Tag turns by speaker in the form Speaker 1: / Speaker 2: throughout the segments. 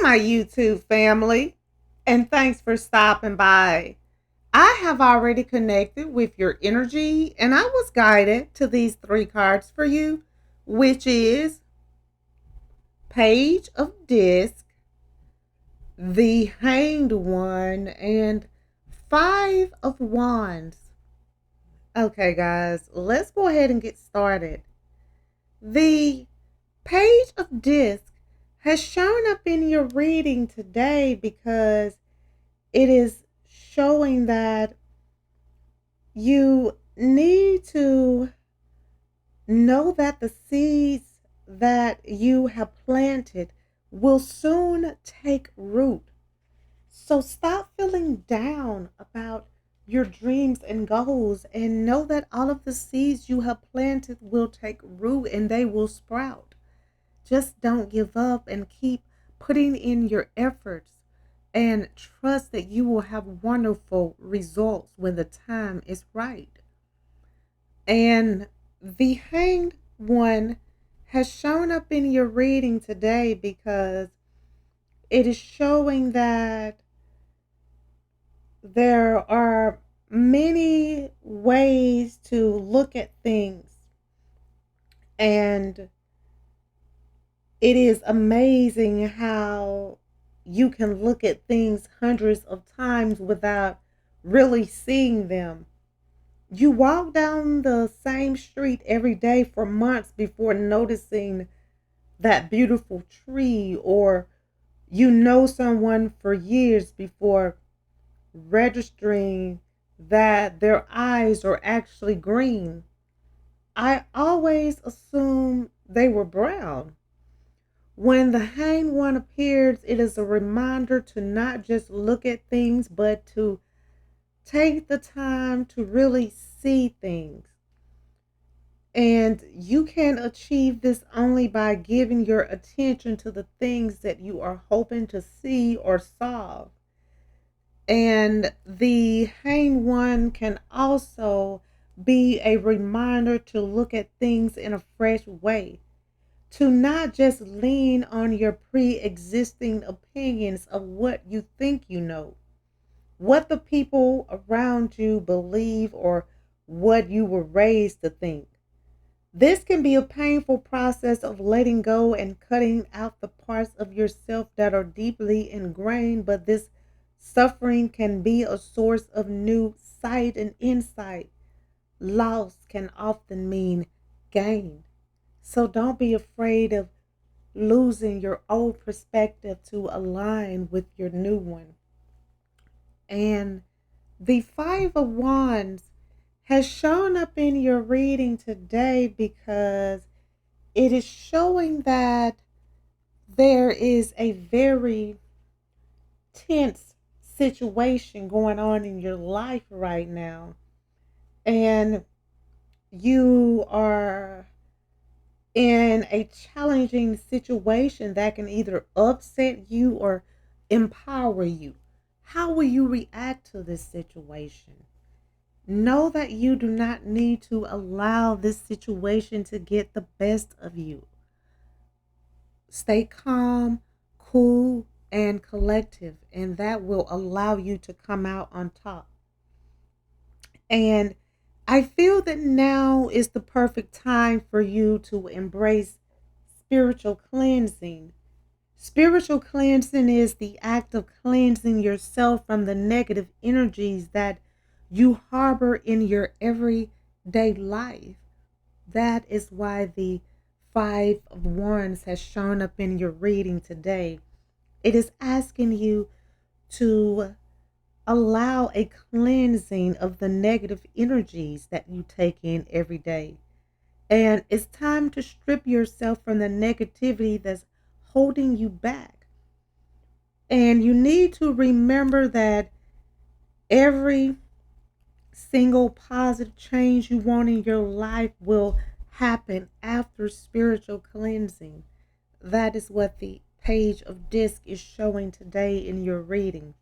Speaker 1: my YouTube family, and thanks for stopping by. I have already connected with your energy, and I was guided to these three cards for you, which is Page of Disc, the Hanged One, and Five of Wands. Okay, guys, let's go ahead and get started. The Page of Disc has shown up in your reading today because it is showing that you need to know that the seeds that you have planted will soon take root. So stop feeling down about your dreams and goals and know that all of the seeds you have planted will take root and they will sprout. Just don't give up and keep putting in your efforts and trust that you will have wonderful results when the time is right. And the Hanged One has shown up in your reading today because it is showing that there are many ways to look at things, and it is amazing how you can look at things hundreds of times without really seeing them. You walk down the same street every day for months before noticing that beautiful tree, or you know someone for years before registering that their eyes are actually green. I always assumed they were brown. When the hanged one appears, it is a reminder to not just look at things, but to take the time to really see things. And you can achieve this only by giving your attention to the things that you are hoping to see or solve. And the hanged one can also be a reminder to look at things in a fresh way, to not just lean on your pre existing opinions of what you think you know, what the people around you believe, or what you were raised to think. This can be a painful process of letting go and cutting out the parts of yourself that are deeply ingrained, but this suffering can be a source of new sight and insight. Loss can often mean gain. So don't be afraid of losing your old perspective to align with your new one. And the Five of Wands has shown up in your reading today because it is showing that there is a very tense situation going on in your life right now. And you are in a challenging situation that can either upset you or empower you. How will you react to this situation? Know that you do not need to allow this situation to get the best of you. Stay calm, cool, and collective, and that will allow you to come out on top. And I feel that now is the perfect time for you to embrace spiritual cleansing. Spiritual cleansing is the act of cleansing yourself from the negative energies that you harbor in your everyday life. That is why the Five of Wands has shown up in your reading today. It is asking you to allow a cleansing of the negative energies that you take in every day. And it's time to strip yourself from the negativity that's holding you back. And you need to remember that every single positive change you want in your life will happen after spiritual cleansing. That is what the Page of Disc is showing today in your reading.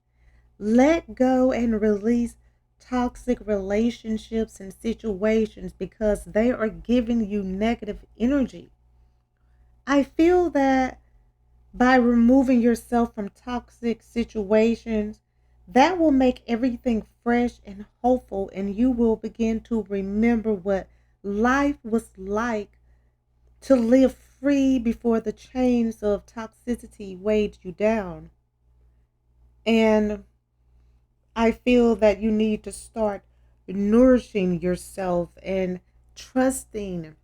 Speaker 1: Let go and release toxic relationships and situations because they are giving you negative energy. I feel that By removing yourself from toxic situations, that will make everything fresh and hopeful, and you will begin to remember what life was like to live free before the chains of toxicity weighed you down. And I feel that you need to start nourishing yourself and trusting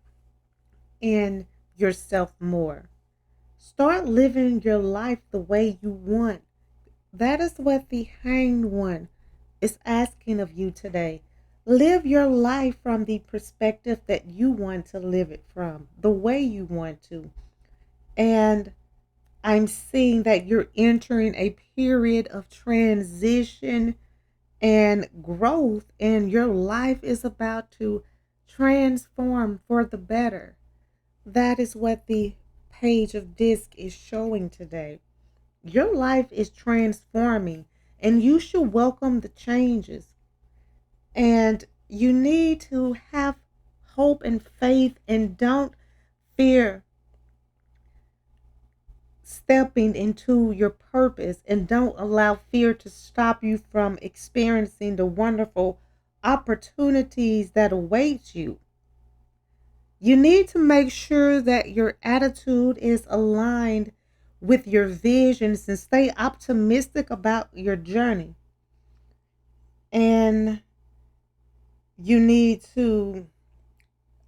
Speaker 1: in yourself more. Start living your life the way you want. That is what the hanged one is asking of you today. Live your life from the perspective that you want to live it from, the way you want to. And I'm seeing that you're entering a period of transition and growth, and your life is about to transform for the better. That is what the page of disc is showing today. Your life is transforming, and you should welcome the changes. And you need to have hope and faith, and don't fear stepping into your purpose, and don't allow fear to stop you from experiencing the wonderful opportunities that await you. You need to make sure that your attitude is aligned with your visions and stay optimistic about your journey. And you need to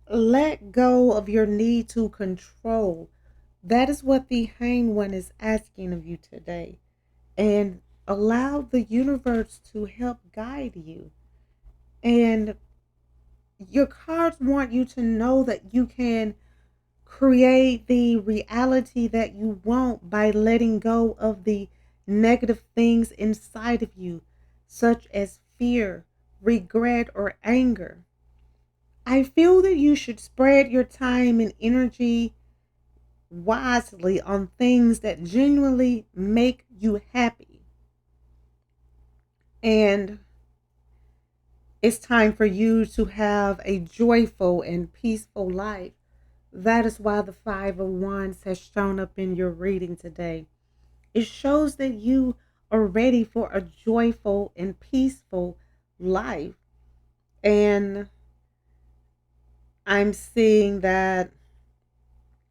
Speaker 1: let go of your need to control. That is what the hanged one is asking of you today. And allow the universe to help guide you. And your cards want you to know that you can create the reality that you want by letting go of the negative things inside of you, such as fear, regret, or anger. I feel that you should spread your time and energy wisely on things that genuinely make you happy. And it's time for you to have a joyful and peaceful life. That is why the Five of Wands has shown up in your reading today. It shows that you are ready for a joyful and peaceful life. And I'm seeing that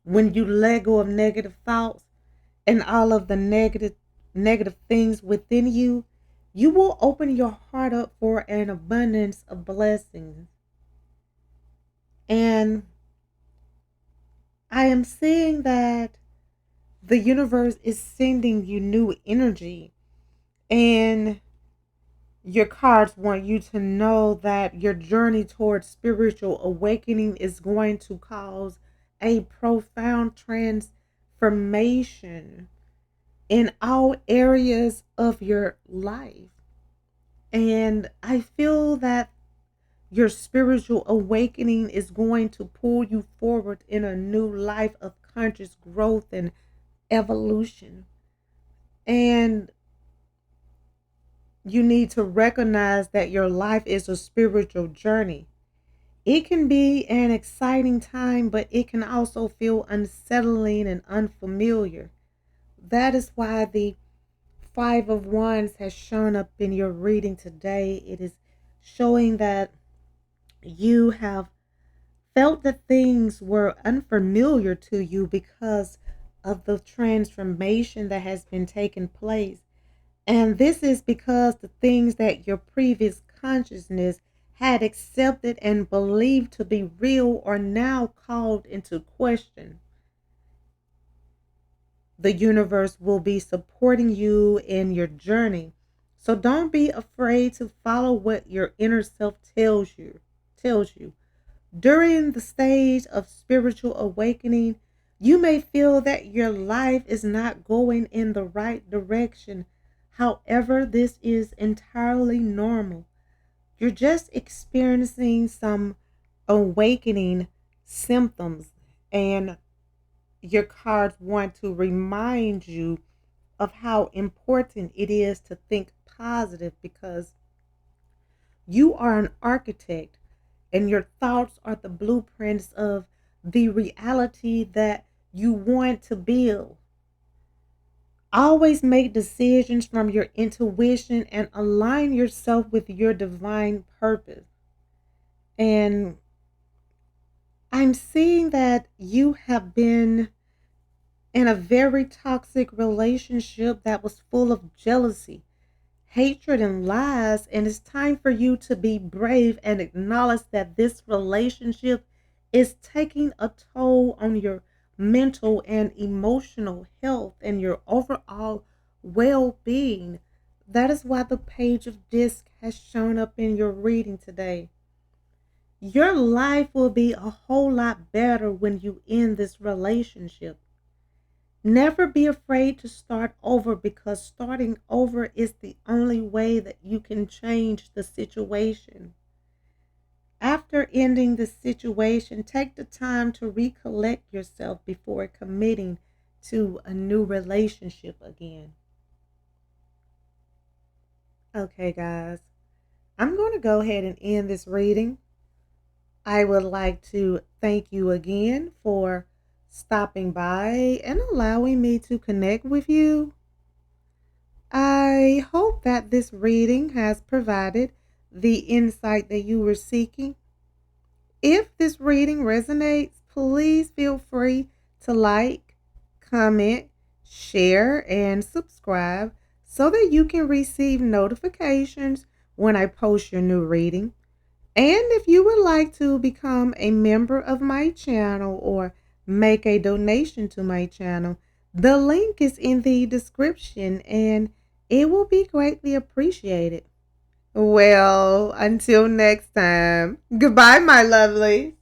Speaker 1: when you let go of negative thoughts and all of the negative things within you, you will open your heart up for an abundance of blessings. And I am seeing that the universe is sending you new energy, and your cards want you to know that your journey towards spiritual awakening is going to cause a profound transformation in all areas of your life. And I feel that your spiritual awakening is going to pull you forward in a new life of conscious growth and evolution. And you need to recognize that your life is a spiritual journey. It can be an exciting time, but it can also feel unsettling and unfamiliar. That is why the Five of Wands has shown up in your reading today. It is showing that you have felt that things were unfamiliar to you because of the transformation that has been taking place. And this is because the things that your previous consciousness had accepted and believed to be real are now called into question. The universe will be supporting you in your journey. So don't be afraid to follow what your inner self tells you. During the stage of spiritual awakening, you may feel that your life is not going in the right direction. However, this is entirely normal. You're just experiencing some awakening symptoms, and your cards want to remind you of how important it is to think positive, because you are an architect and your thoughts are the blueprints of the reality that you want to build. Always make decisions from your intuition and align yourself with your divine purpose. And I'm seeing that you have been in a very toxic relationship that was full of jealousy, hatred, and lies. And it's time for you to be brave and acknowledge that this relationship is taking a toll on your mental and emotional health and your overall well being. That is why the Page of Disc has shown up in your reading today. Your life will be a whole lot better when you end this relationship. Never be afraid to start over, because starting over is the only way that you can change the situation. After ending the situation, take the time to recollect yourself before committing to a new relationship again. Okay, guys, I'm going to go ahead and end this reading. I would like to thank you again for stopping by and allowing me to connect with you. I hope that this reading has provided the insight that you were seeking. If this reading resonates, please feel free to like, comment, share, and subscribe so that you can receive notifications when I post your new reading. And if you would like to become a member of my channel or make a donation to my channel, the link is in the description and it will be greatly appreciated. Well, until next time, goodbye, my lovelies.